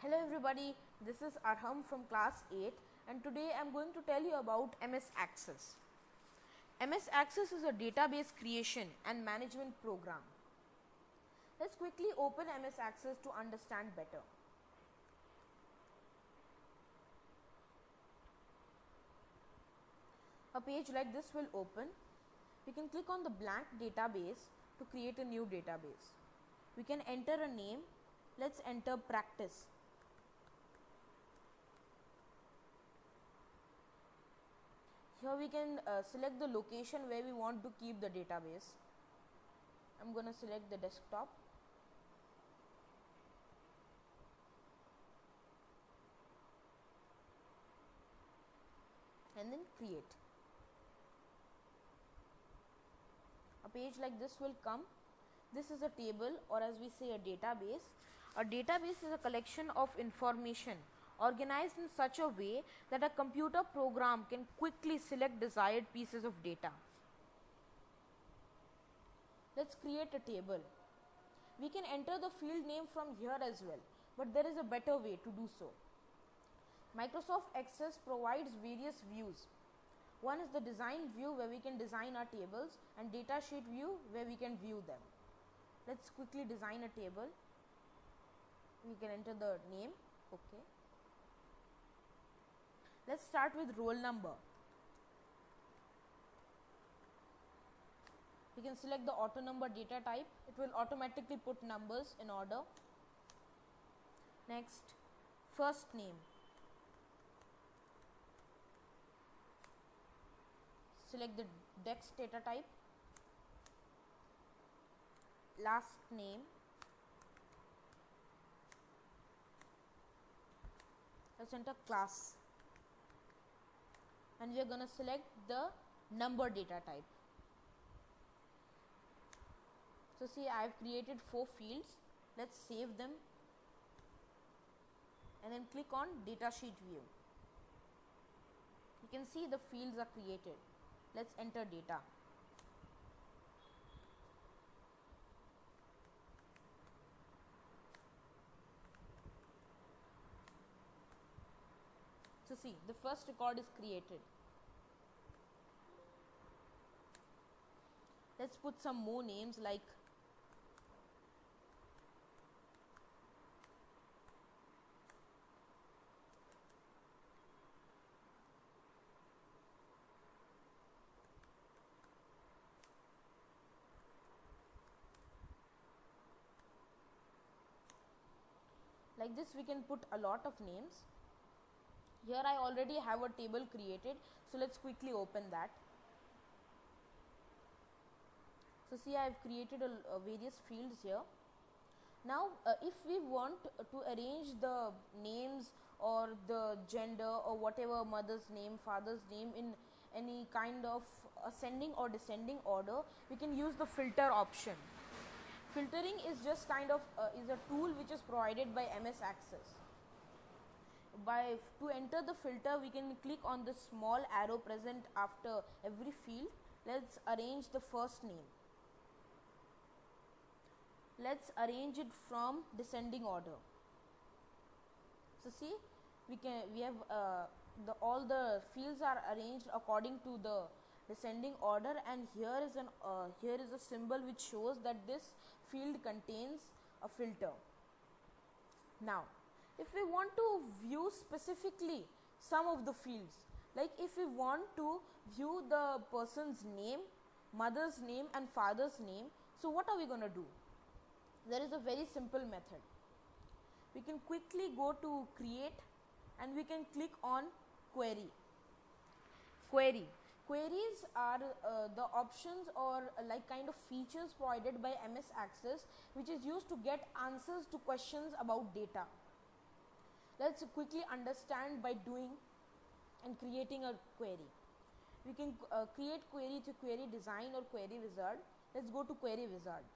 Hello everybody, this is Arham from class 8 and today I am going to tell you about MS Access. MS Access is a database creation and management program. Let's quickly open MS Access to understand better. A page like this will open. We can click on the blank database to create a new database. We can enter a name. Let's enter practice. Here we can select the location where we want to keep the database. I'm going to select the desktop. And then create. A page like this will come. This is a table, or as we say, a database. A database is a collection of information organized in such a way that a computer program can quickly select desired pieces of data. Let's create a table. We can enter the field name from here as well, but there is a better way to do so. Microsoft Access provides various views. One is the design view where we can design our tables, and data sheet view where we can view them. Let's quickly design a table. We can enter the name. Okay. Let's start with roll number. We can select the auto number data type. It will automatically put numbers in order. Next, first name. Select the dex data type. Last name. Let's enter class. And we are going to select the number data type. So see, I have created 4 fields. Let's save them and then click on data sheet view. You can see the fields are created. Let's enter data. So see, the first record is created. Let's put some more names like this. We can put a lot of names. Here I already have a table created, so let's quickly open that. So see, I have created various fields here. Now if we want to arrange the names or the gender or whatever, mother's name, father's name, in any kind of ascending or descending order, we can use the filter option. Filtering is just kind of is a tool which is provided by MS Access. To enter the filter, we can click on the small arrow present after every field. Let's arrange the first name. Let's arrange it from descending order. So see, we have all the fields are arranged according to the descending order, and here is a symbol which shows that this field contains a filter. Now, if we want to view specifically some of the fields, like if we want to view the person's name, mother's name and father's name, so what are we going to do? There is a very simple method. We can quickly go to create and we can click on query. Queries are the options or like kind of features provided by MS Access, which is used to get answers to questions about data. Let's quickly understand by doing and creating a query. We can create query to query design or query wizard. Let's go to query wizard.